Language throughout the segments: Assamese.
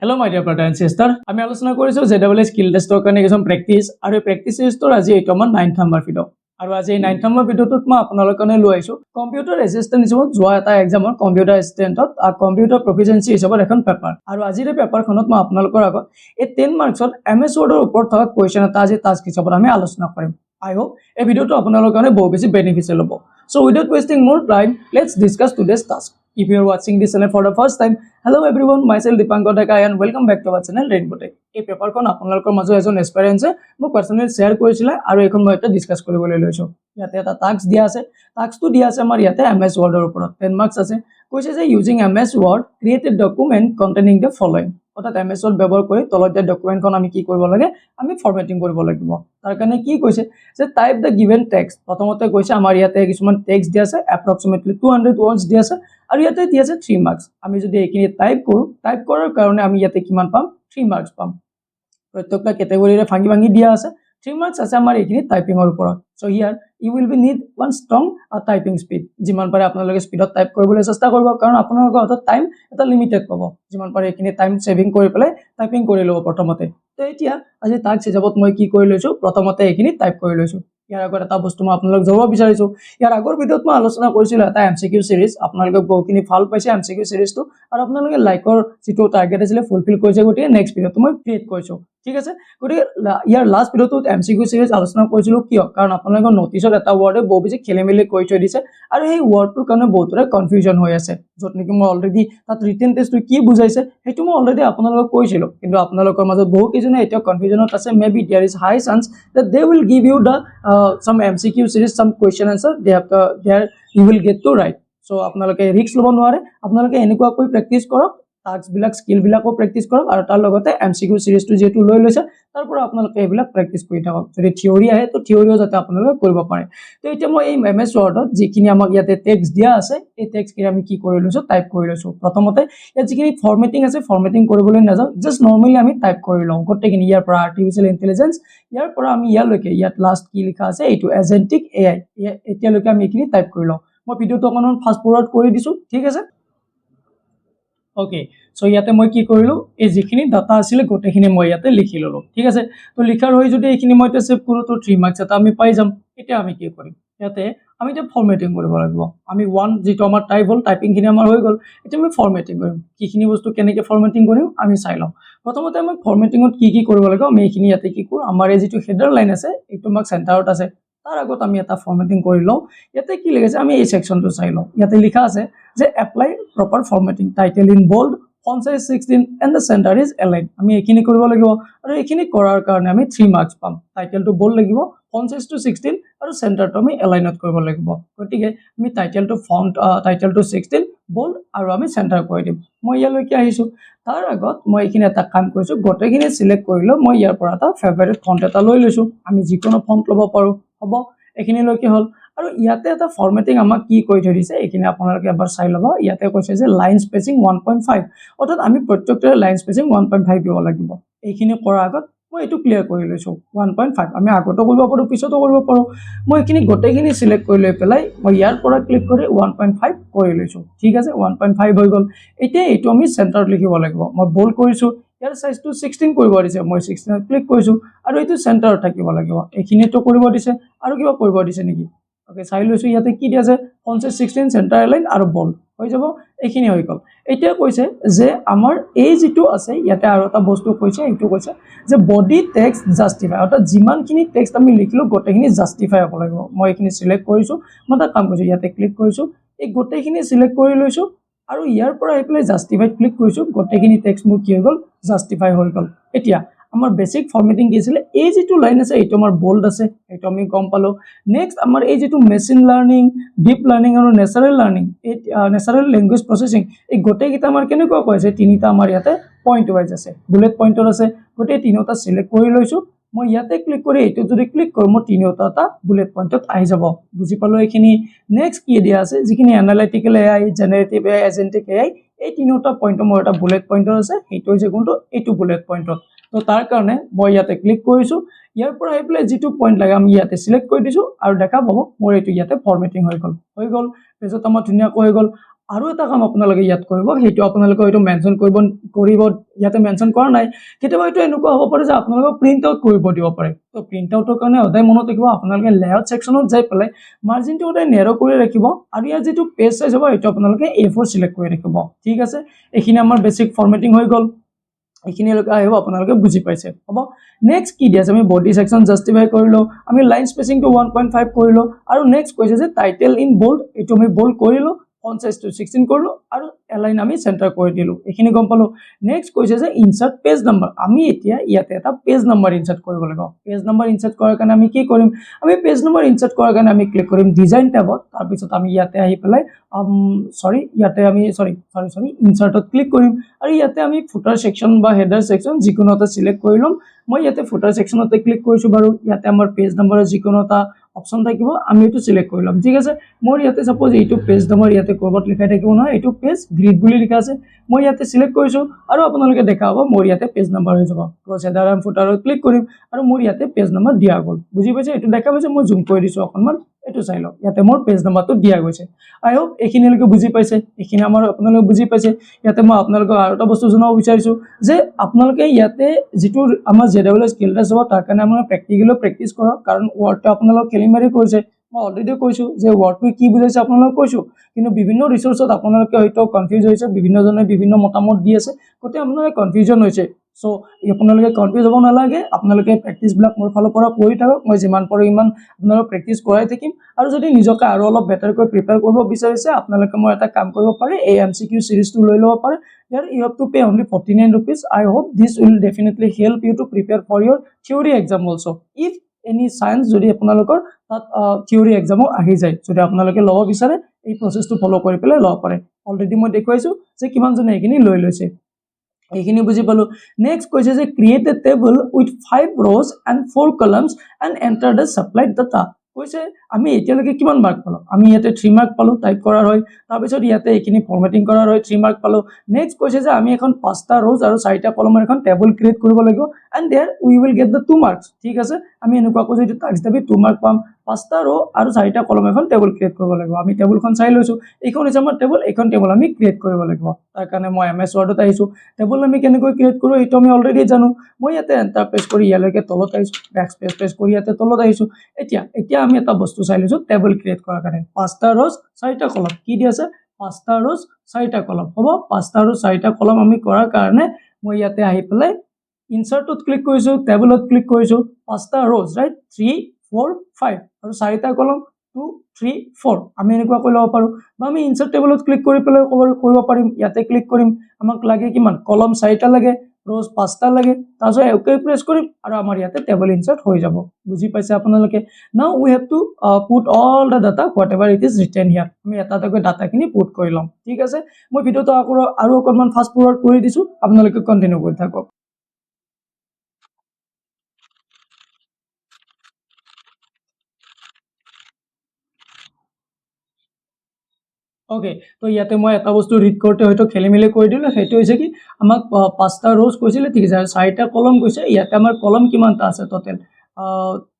Hello my dear brother and sister, আমি আলোচনা কৰিছো JEE স্কিল টেষ্টৰ কাৰণে কিছুমান প্ৰেক্টিছ আৰু এই প্ৰেক্টিছ সিৰিজটোৰ আজি এইটো আমাৰ 9th নম্বৰ ভিডিও আৰু আজি এই 9th নম্বৰ ভিডিওটোত মই আপোনালোকৰ কাৰণে লৈ আহিছো কম্পিউটাৰ এচিষ্টেণ্ট হিচাপত যোৱা এটা এক্সামৰ কম্পিউটাৰ এচিষ্টেণ্টত কম্পিউটাৰ প্ৰফিচিয়েন্সি হিচাপত এখন পেপাৰ আৰু আজিৰ এই পেপাৰখনত মই আপোনালোকৰ আগত এই 10 মাৰ্কছৰ MS Word-ৰ ওপৰত থকা কোৱেশ্চন এটা আজি টাস্ক হিচাপত আমি আলোচনা কৰিম I hope এই ভিডিওটো আপোনালোকৰ কাৰণে বহুত বেছি বেনিফিচিয়েল হ'ব so without wasting more time let's discuss today's task. If you are watching this channel for the first time, hello everyone, myself Dipankar Dekai and welcome back to our channel Rainbow Tech. এই পেপাৰখন আপোনালোকৰ মাজত এজন এক্সপেৰিয়েন্সে মোক পাৰ্সোনালি শেয়াৰ কৰিছিল আৰু এখন মই এটা ডিসকাস কৰিবলৈ লৈছো ইয়াতে এটা টাস্ক দিয়া আছে টাস্কটো দিয়া আছে আমাৰ ইয়াতে MS Word ৰ ওপৰত 10 মাৰ্কছ আছে কৈছে যে using MS Word create a document containing the following অৰ্থাৎ MS Word ব্যৱহাৰ কৰি তলত দিয়া ডকুমেন্টখন আমি কি কৰিব লাগে আমি ফৰমেটিং কৰিব লাগিব তাৰ কাৰণে কি কৈছে যে টাইপ দা গিভেন টেক্সট প্ৰথমতে কৈছে আমাৰ ইয়াতে কিছুমান টেক্সট দিয়া আছে approximately 200 words দিয়া আছে আৰু ইয়াতে দিয়া আছে 3 মাৰ্কস আমি যদি এইখিনি টাইপ কৰাৰ কাৰণে আমি ইয়াতে কিমান পাম 3 মাৰ্কস পাম প্ৰত্যেকটা ক্যাটাগৰীৰে ভাঙি দিয়া আছে 3 মাৰ্কস আছে আমাৰ এইখিনি টাইপিংৰ ওপৰত so here you will be need one strong typing speed যিমান পাৰে আপোনালোকে স্পিডত টাইপ কৰিবলৈ চেষ্টা কৰিব কাৰণ আপোনালোকৰ হাতত টাইম এটা লিমিটেড পাব যিমান পাৰে এইখিনি টাইম সেভিং কৰি পেলাই টাইপিং কৰি লব প্ৰথমতে তো এতিয়া আজি টাস্ক হিচাপত মই কি কৰি লৈছো প্ৰথমতে এইখিনি টাইপ কৰি লৈছো ইয়াৰ আগত এটা বস্তু মই আপোনালোক জনাব বিচাৰিছো ইয়াৰ আগৰ ভিডিওত মই আলোচনা কৰিছিলো এটা MCQ সিৰিজ আপোনালোকে বহুখিনি ভাল পাইছে MCQ সিৰিজটো আৰু আপোনালোকে লাইকৰ যেটো টাৰ্গেট আছিল ফুলফিল কৰিছে গটিয়ে নেক্সট ভিডিওটো মই ক্ৰিয়েট কৰিছো ঠিক আছে গটিয়ে ইয়াৰ লাষ্ট ভিডিওটোত MCQ সিৰিজ আলোচনা কৰিছিলো কিয় কাৰণ আপোনালোকৰ নোটিছত এটা ওয়াৰ্ডে বহু বেছি খেলিমেলি কৈ থৈ দিছে আৰু এই ওয়াৰ্ডটোৰ কাৰণে বহুতৰে কনফিউজন হৈ আছে যত নেকি মই অলৰেডি তাত ৰিটেন টেষ্টটো কি বুজাইছে হেতু মই অলৰেডি আপোনালোকক কৈছিলো কিন্তু আপোনালোকৰ মাজত বহু কিজনে এটা কনফিউজনত আছে maybe there is high chance that they will give you the some MCQ series some question answer there you will get to right so আপোনালোকে ৰিস্ক লব নোৱাৰে আপোনালোকে এনেকুৱা কৈ প্ৰেক্টিস কৰক টাস্ক বিলাক স্কিল বিলাকো প্ৰেক্টিস কৰক আৰু তাৰ লগতে MCQ সিৰিজটো যেটো লৈ লৈছে তাৰ পৰা আপোনালোকে এইবিলাক প্ৰেক্টিস কৰি থাকক যদি থিওৰি আহে তো থিওৰিও যাতে আপোনালোকে কৰিব পাৰে তো এতিয়া মই এই MS Word-ত যিখিনি আমাক ইয়াতে টেক্সট দিয়া আছে এই টেক্সট কি আমি কি কৰি লৈছো টাইপ কৰি লৈছো প্ৰথমতে ইয়াত যিখিনি ফৰমেটিং আছে ফৰমেটিং কৰিবলৈ নাযাও জাস্ট নৰমালি আমি টাইপ কৰি লওঁ গটেখিনি ইয়াৰ পৰা আৰ্টিফিশিয়াল ইন্টেলিজেন্স ইয়াৰ পৰা আমি ইয়ালৈকে ইয়াত লাষ্ট কি লিখা আছে এইটো এজেন্টিক AI এতিয়ালৈকে আমি এইখিনি টাইপ কৰি লওঁ মই ভিডিওটো অকমান ফাষ্ট ফৰৱাৰ্ড কৰি দিছো ঠিক আছে Okay, so ইয়াতে মই কি কৰিলো এই যিখিনি ডাটা আছিল গটেখিনি মই ইয়াতে লিখি ললো ঠিক আছে তো লিখাৰ হৈ যদি এইখিনি মই সেভ কৰো তো 3 মাৰ্কস এটা আমি পাই যাম এটা আমি কি কৰিম ইয়াতে আমি এটা ফৰমেটিং কৰিব লাগিব আমি 1 যেটো আমাৰ টাইপ হল টাইপিং খিনি আমাৰ হৈ গল এটা আমি ফৰমেটিং কৰিম কিখিনি বস্তু কেনেকৈ ফৰমেটিং কৰিম আমি চাই লওঁ প্ৰথমতে আমি ফৰমেটিংত কি কৰিব লাগিব আমি এইখিনি ইয়াতে কি কৰো আমাৰ এই যেটো হেডাৰ লাইন আছে এইটো মাক সেন্টাৰত আছে তাৰ আগত আমি এটা ফৰমেটিং কৰি লওঁ ইয়াতে কি লিখা আছে আমি এই সেকশনটো চাই লওঁ ইয়াতে লিখা আছে যে apply proper formatting title in bold font size 16 and the center is aligned আমি এইখিনি কৰিব লাগিব আৰু এইখিনি কৰাৰ কাৰণে আমি 3 মাৰ্কস পাম টাইটেলটো বোল্ড লাগিব font size to 16 আৰু সেন্টাৰটো আমি এলাইনত কৰিব লাগিব গতিকে আমি টাইটেলটো ফন্ট টাইটেলটো 16 বোল্ড আৰু আমি সেন্টাৰ কৰি দিম মই ইয়ালৈকে আহিছো তাৰ আগত মই এইখিনি এটা কাম কৰিছো গটেখিনি সিলেক্ট কৰিলো মই ইয়াৰ পৰা এটা ফেভাৰিট ফন্ট এটা লৈ লৈছো আমি যিকোনো ফন্ট লব পাৰো হ'ব এইখিনি লৈকে হল আৰু ইয়াতে এটা ফৰমেটিং আমাক কি কৈ ধৰিছে এইখিনি আপোনালোকে এবাৰ চাই লব ইয়াতে কৈছে যে লাইন স্পেচিং 1.5 অৰ্থাৎ আমি প্ৰত্যেকটা লাইন স্পেচিং 1.5 দিব লাগিব এইখিনি কৰাৰ আগত মই এটো ক্লিয়াৰ কৰি লৈছো 1.5 আমি আগতো কৰিব পাৰো পিছতো কৰিব পাৰো মই এইখিনি গটেখিনি সিলেক্ট কৰি লৈ পেলাই মই ইয়াৰ পৰা ক্লিক কৰি 1.5 কৰি লৈছো ঠিক আছে 1.5 হৈ গল এতিয়া এটো আমি সেন্টাৰত লিখিব লাগিব মই বোল্ড কৰিছো ইয়াৰ সাইজটো 16 কৰিব দিছে মই 16 ত ক্লিক কৰিছো আৰু এটো সেন্টাৰত থাকিব লাগিব এইখিনিটো কৰিব দিছে আৰু কিবা কৰিব দিছে নেকি ওকে চাই লৈছো ইয়াতে কি দিয়া আছে font size 16 সেন্টাৰ লাইন আৰু বোল্ড হৈ যাব এইখিনি হৈ গল এতিয়া কৈছে যে আমাৰ এই যেটো আছে ইয়াতে আৰু এটা বস্তু কৈছে এইটো কৈছে যে বডি টেক্সট জাস্টিফাই অৰ্থাৎ যিমানখিনি টেক্সট আমি লিখিলো গটেখিনি জাস্টিফাই হ'ব লাগিব মই এইখিনি সিলেক্ট কৰিছো মই এটা কাম কৰিছো ইয়াতে ক্লিক কৰিছো এই গটেখিনি সিলেক্ট কৰি লৈছো আৰু ইয়াৰ পৰা এইফালে জাস্টিফাই ক্লিক কৰিছো গটেখিনি টেক্সট মোৰ কি হৈ গল জাস্টিফাই হৈ গল এতিয়া আমাৰ বেসিক ফৰমেটিং কি আছিল এই যেটো লাইন আছে এইটো আমাৰ বোল্ড আছে এইটো আমি গম পালো নেক্সট আমাৰ এই যেটো মেচিন লাৰ্নিং ডিপ লাৰ্নিং আৰু নেচাৰেল লাৰ্নিং এই নেচাৰেল ল্যাঙ্গুৱেজ প্ৰসেসিং এই গটে কিটা আমাৰ কেনেকুৱা কৈছে তিনিটা আমাৰ ইয়াতে পইণ্ট ওয়াইজ আছে বুলেট পইণ্টৰ আছে গটে তিনিটা সিলেক্ট কৰি লৈছো মই ইয়াতে ক্লিক কৰি এইটো যদি ক্লিক কৰো মই তিনিটা এটা বুলেট পইণ্টত আহি যাব বুজি পালো এইখিনি নেক্সট কি দিয়া আছে যিখিনি এনালিটিক্যাল AI generative AI agentic AI এই তিনিটা পইণ্ট মোৰ এটা বুলেট পইণ্টৰ আছে এইটো হৈছে কোনটো এইটো বুলেট পইণ্টত তো তাৰ কাৰণে মই ইয়াতে ক্লিক কৰিছো ইয়াৰ পৰা আইপ্লে যেটো পইণ্ট লাগে আমি ইয়াতে সিলেক্ট কৰি দিছো আৰু দেখা পাব মোৰ এইটো ইয়াতে ফৰমেটিং হৈ গল পেজত আমাৰ ধুনিয়া হৈ গল আৰু এটা কাম আপোনালোকে ইয়াত কৰিব, সেইটো আপোনালোকে হয়তো মেনশ্যন কৰিব ইয়াতে মেনশ্যন কৰা নাই, কেতিয়াবা হয়তো এনেকুৱা হ'ব পাৰে যে আপোনালোকক প্ৰিণ্ট আউট কৰিব দিব পাৰে। তো প্ৰিণ্ট আউটৰ কাৰণে সদায় মনত ৰাখিব আপোনালোকে লেআউট ছেকশ্যনত যাই পেলাই মাৰ্জিনটো সদায় নেৰ' কৰি ৰাখিব আৰু ইয়াত যিটো পেজ চাইজ হ'ব সেইটো আপোনালোকে A4 চিলেক্ট কৰি ৰাখিব। ঠিক আছে, এইখিনি আমাৰ বেছিক ফৰ্মেটিং হৈ গ'ল, এইখিনিলৈকে আহিব আপোনালোকে বুজি পাইছে হ'ব। নেক্সট কি দিয়া আছে, আমি বডি ছেকশ্যন জাষ্টিফাই কৰিলোঁ, আমি লাইন স্পেচিংটো 1.5 কৰিলোঁ আৰু নেক্সট কৈছে যে টাইটেল ইন বোল্ড, এইটো আমি বোল্ড কৰিলোঁ, ফন্ট সাইজটো 16 কৰিলোঁ আৰু এলাইন আমি চেণ্টাৰ কৰি দিলোঁ, এইখিনি গম পালোঁ। নেক্সট কৈছে যে ইনচাৰ্ট পেজ নাম্বাৰ, আমি এতিয়া ইয়াতে এটা পেজ নাম্বাৰ ইনচাৰ্ট কৰিব লাগিব। পেজ নাম্বাৰ ইনচাৰ্ট কৰাৰ কাৰণে আমি কি কৰিম, আমি পেজ নাম্বাৰ ইনচাৰ্ট কৰাৰ কাৰণে আমি ক্লিক কৰিম ডিজাইন টেবত, তাৰপিছত আমি ইয়াতে আহি পেলাই ইনচাৰ্টত ক্লিক কৰিম আৰু ইয়াতে আমি ফুটাৰ ছেকশ্যন বা হেডাৰ ছেকশ্যন যিকোনো এটা চিলেক্ট কৰি ল'ম। মই ইয়াতে ফুটাৰ ছেকশ্যনতে ক্লিক কৰিছোঁ বাৰু, ইয়াতে আমাৰ পেজ নাম্বাৰৰ যিকোনো এটা অপশ্যন থাকিব, আমি এইটো চিলেক্ট কৰি ল'ম। ঠিক আছে, মোৰ ইয়াতে ছাপ'জ এইটো পেজ নাম্বাৰ ইয়াতে ক'ৰবাত লিখাই থাকিব নহয়, এইটো পেজ গ্ৰিড বুলি লিখা আছে, মই ইয়াতে চিলেক্ট কৰিছোঁ আৰু আপোনালোকে দেখা হ'ব মোৰ ইয়াতে পেজ নাম্বাৰ হৈ যাব। ক্লজ হেডাৰ এণ্ড ফুটাৰত ক্লিক কৰিম আৰু মোৰ ইয়াতে পেজ নাম্বাৰ দিয়া গ'ল, বুজি পাইছে, এইটো দেখা পাইছে, মই জুম কৰি দিছোঁ অকণমান, এইটো চাই লওক, ইয়াতে মোৰ পেজ নাম্বাৰটো দিয়া গৈছে। আই হোপ এইখিনিলৈকে বুজি পাইছে, এইখিনি আমাৰ আপোনালোকে বুজি পাইছে। ইয়াতে মই আপোনালোকক আৰু এটা বস্তু জনাব বিচাৰিছোঁ যে আপোনালোকে ইয়াতে যিটো আমাৰ JWL স্কিল টেষ্ট হ'ব তাৰ কাৰণে আপোনাৰ প্ৰেক্টিকেলো প্ৰেক্টিছ কৰক, কাৰণ ৱৰ্ডটো আপোনালোক খেলি মেলি কৰিছে, মই অলৰেডি কৈছোঁ যে ৱৰ্ডটো কি বুজাইছে আপোনালোকক কৈছোঁ, কিন্তু বিভিন্ন ৰিচোৰ্চত আপোনালোকে হয়তো কনফিউজ হৈছে, বিভিন্নজনে বিভিন্ন মতামত দি আছে, গতিকে আপোনালোকে কনফিউজন হৈছে। চ' আপোনালোকে কনফিউজ হ'ব নালাগে, আপোনালোকে প্ৰেক্টিছবিলাক মোৰ ফালৰ পৰা কৰি থাকক, মই যিমান পাৰোঁ ইমান আপোনালোকক প্ৰেক্টিছ কৰাই থাকিম। আৰু যদি নিজকে আৰু অলপ বেটাৰকৈ প্ৰিপেয়াৰ কৰিব বিচাৰিছে আপোনালোকে মই এটা কাম কৰিব পাৰে, এই MCQ চিৰিজটো লৈ ল'ব পাৰে। Here you have to pay only 49 rupees. I hope this will definitely help you to prepare for your theory exam also. If any science যদি আপোনালোকৰ তাত থিয়ৰী এক্সামো আহি যায়, যদি আপোনালোকে ল'ব বিচাৰে এই প্ৰচেছটো ফ'ল' কৰি পেলাই ল'ব পাৰে। অলৰেডি মই দেখুৱাইছোঁ যে কিমানজনে এইখিনি লৈ লৈছে, এইখিনি বুজি পালোঁ। নেক্সট কৈছে যে create a table with 5 rows and 4 columns and enter the supplied data। কৈছে আমি এতিয়ালৈকে কিমান মাৰ্ক পালোঁ, আমি ইয়াতে 3 মাৰ্ক পালোঁ টাইপ কৰাৰ হয়, তাৰপিছত ইয়াতে এইখিনি ফৰ্মেটিং কৰাৰ হয় 3 মাৰ্ক পালোঁ। নেক্সট কৈছে যে আমি এখন 5টা rows আৰু 4টা কলমৰ এখন টেবল ক্ৰিয়েট কৰিব লাগিব, and there we will get the 2 marks। ঠিক আছে, আমি এনেকুৱাকৈ যদি টাস্ক দিবি 2 মাৰ্ক পাম, 5টা ৰ' আৰু 4টা কলম এখন টেবল ক্ৰিয়েট কৰিব লাগিব। আমি টেবুলখন চাই লৈছোঁ, এইখন হৈছে আমাৰ টেবুল, এইখন টেবুল আমি ক্ৰিয়েট কৰিব লাগিব। তাৰ কাৰণে মই MS Wordত আহিছোঁ, টেবুল আমি কেনেকৈ ক্ৰিয়েট কৰোঁ এইটো আমি অলৰেডি জানো। মই ইয়াতে এণ্টাৰ প্ৰেছ কৰি ইয়ালৈকে তলত আহিছোঁ, বেক প্ৰেছ কৰি ইয়াতে তলত আহিছোঁ। এতিয়া আমি এটা বস্তু চাই লৈছোঁ টেবুল ক্ৰিয়েট কৰাৰ কাৰণে, 5টা rows 4টা কলম, কি দি আছে 5টা rows 4টা কলম হ'ব। 5টা rows 4টা কলম আমি কৰাৰ কাৰণে মই ইয়াতে আহি পেলাই ইনচাৰ্টত ক্লিক কৰিছোঁ, টেবুলত ক্লিক কৰিছোঁ, 5টা rows ৰাইট 3 4 5 আৰু 4টা কলম 2 3 4 আমি এনেকুৱাকৈ ল'ব পাৰোঁ। বা আমি ইনচাৰ্ট টেবুলত ক্লিক কৰি পেলাই কৰিব পাৰিম, ইয়াতে ক্লিক কৰিম, আমাক লাগে কিমান কলম 4টা লাগে, rows 5টা লাগে, তাৰপিছত ওকে প্ৰেছ কৰিম আৰু আমাৰ ইয়াতে টেবল ইনচাৰ্ট হৈ যাব। বুজি পাইছে আপোনালোকে? Now we have to put all the data whatever it is written here. আমি এটা এটাকৈ ডাটাখিনি পুট কৰি ল'ম। ঠিক আছে, মই ভিডিঅ'টো আৰু অকণমান ফাষ্ট ফৰৱাৰ্ড কৰি দিছোঁ, আপোনালোকে কণ্টিনিউ কৰি থাকক। ওকে, তো ইয়াতে মই এটা বস্তু ৰিড কৰোঁতে হয়তো খেলি মেলি কৰি দিলোঁ, সেইটো হৈছে কি আমাক 5টা rows কৈছিলে, ঠিক আছে, আৰু 4টা কলম কৈছে। ইয়াতে আমাৰ কলম কিমানটা আছে টোটেল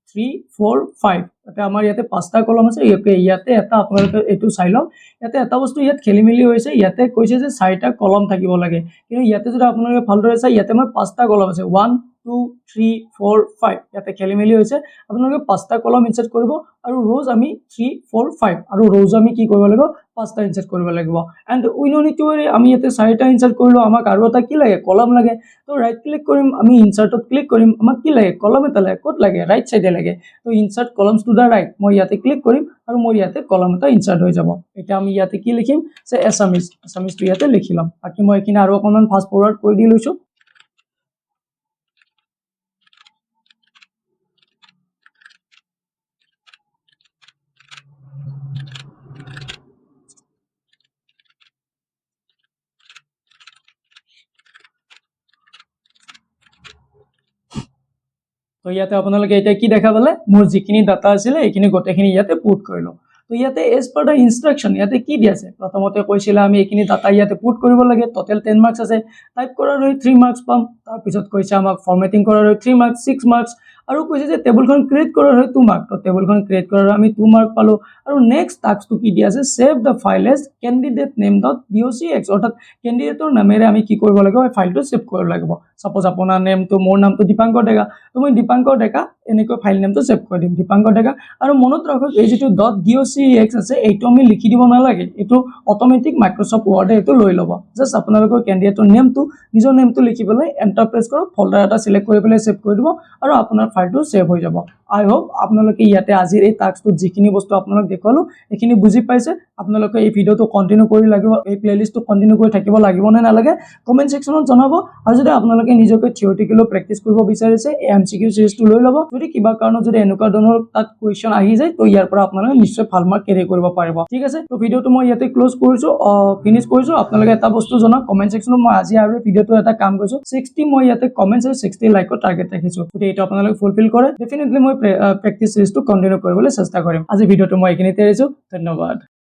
3 4 5, তাতে আমাৰ ইয়াতে 5টা কলম আছে। ইয়াতে এটা আপোনালোকে এইটো চাই লওক, ইয়াতে এটা বস্তু ইয়াত খেলি মেলি হৈছে, ইয়াতে কৈছে যে 4টা কলম থাকিব লাগে, কিন্তু ইয়াতে যদি আপোনালোকে ভালদৰে চাই ইয়াতে আমাৰ 5টা কলম আছে, 1 2 3 4 5, ইয়াতে খেলি মেলি হৈছে। আপোনালোকে 5টা কলম ইনচাৰ্ট কৰিব আৰু rows আমি 3 4 5 আৰু rows আমি কি কৰিব লাগিব 5টা ইনচাৰ্ট কৰিব লাগিব। And we know need to worry, আমি ইয়াতে 4টা ইনচাৰ্ট কৰিলোঁ, আমাক আৰু এটা কি লাগে কলম লাগে, তো ৰাইট ক্লিক কৰিম, আমি ইনচাৰ্টত ক্লিক কৰিম, আমাক কি লাগে কলম এটা লাগে, ক'ত লাগে ৰাইট চাইডে লাগে, তো insert columns to the right, মই ইয়াতে ক্লিক কৰিম আৰু মোৰ ইয়াতে কলম এটা ইনচাৰ্ট হৈ যাব। এতিয়া আমি ইয়াতে কি লিখিম যে এছামিজটো ইয়াতে লিখি ল'ম। বাকী মই এইখিনি আৰু অকণমান ফাষ্ট ফৰৱাৰ্ড কৰি দি লৈছোঁ। তো ইয়াতে আপোনালোকে এতিয়া কি দেখা পালে, মোৰ যিখিনি ডাটা আছিলে এইখিনি গোটেইখিনি ইয়াতে পুট কৰিলোঁ। তো ইয়াতে এজ পাৰ দ্য ইনষ্ট্ৰাকশ্যন ইয়াতে কি দি আছে, প্ৰথমতে কৈছিলে আমি এইখিনি ডাটা ইয়াতে পুট কৰিব লাগে, টোটেল 10 মাৰ্কছ আছে, টাইপ কৰাৰ হৈ 3 মাৰ্কছ পাম। তাৰপিছত কৈছে আমাক ফৰ্মেটিং কৰাৰ হৈ 3 মাৰ্কছ 6 মাৰ্কছ, আৰু কৈছে যে টেবুলখন ক্ৰিয়েট কৰাৰ হয় 2 মাৰ্ক তো টেবুলখন ক্ৰিয়েট কৰাৰ আমি 2 মাৰ্ক পালো আৰু নেক্সট টাস্কটো কি দিয়া আছে save the file as candidate name.docx অৰ্থাৎ ক্যান্ডিডেটৰ নামেৰে আমি কি কৰিব লাগিব এই ফাইলটো সেভ কৰিব লাগিব সাপোজ আপোনাৰ নেমটো মোৰ নামটো দীপাংকৰ ডেকা তো মই দীপাংকৰ ডেকা এনেকৈ ফাইল নেমটো সেভ কৰি দিম দীপাংকৰ ডেকা আৰু মনত ৰাখক এই যেটো .docx আছে এইটো আমি লিখি দিব নালাগে এটো অটোমেটিক মাইক্ৰোসফট ওয়াৰ্ডে এটো লৈ ল'ব জাস্ট আপোনালোকৰ ক্যান্ডিডেটৰ নেমটো নিজৰ নেমটো লিখি পেলাই এন্টাৰ প্ৰেছ কৰক ফোল্ডাৰ এটা সিলেক্ট কৰি পেলাই সেভ কৰি দিব আৰু আপোনাৰ ফাইলটো সেভ হৈ যাব আই হোপ আপোনালোকে ইয়াতে আজিৰ এই টাস্কটো যিখিনি বস্তু আপোনালোক দেখালো এখিনি বুজি পাইছে আপোনালোকে এই ভিডিওটো কন্টিনিউ কৰি লাগিব এই প্লেলিষ্টটো কন্টিনিউ কৰি থাকিব লাগিব নে নালাগে কমেন্ট সেকশনত জনাব আৰু যদি আপোনালোকে নিজকে থিওৰিটিক্যালি প্ৰেক্টিস কৰিব বিচাৰিছে এমসিকিউ সিৰিজটো লৈ ল'ব যদি কিবা কাৰণত যদি এনেকুৱা ধৰণৰ তাত কোৱেশ্চন আহি যায় তো ইয়াৰ পৰা আপোনালোকে নিশ্চয় ভাল মাৰ্ক কেৰি কৰিব পাৰিব ঠিক আছে তো ভিডিওটো মই ইয়াতে ক্লোজ কৰিছো ফিনিশ কৰিছো আপোনালোকে এটা বস্তু জনা কমেন্ট সেকশনত মই আজি আৰু ভিডিওটো এটা কাম কৰিছো 60 মই ইয়াতে কমেন্টছ আৰু 60 লাইকৰ টাৰ্গেট ৰাখিছো যদি এটা আপোনালোকে ফুলফিল কৰে ডেফিনেটলি মই প্ৰেক্টিস সিৰিজটো কন্টিনিউ কৰিবলৈ চেষ্টা কৰিম আজি ভিডিওটো মই এখিনিতে এৰিছো ধন্যবাদ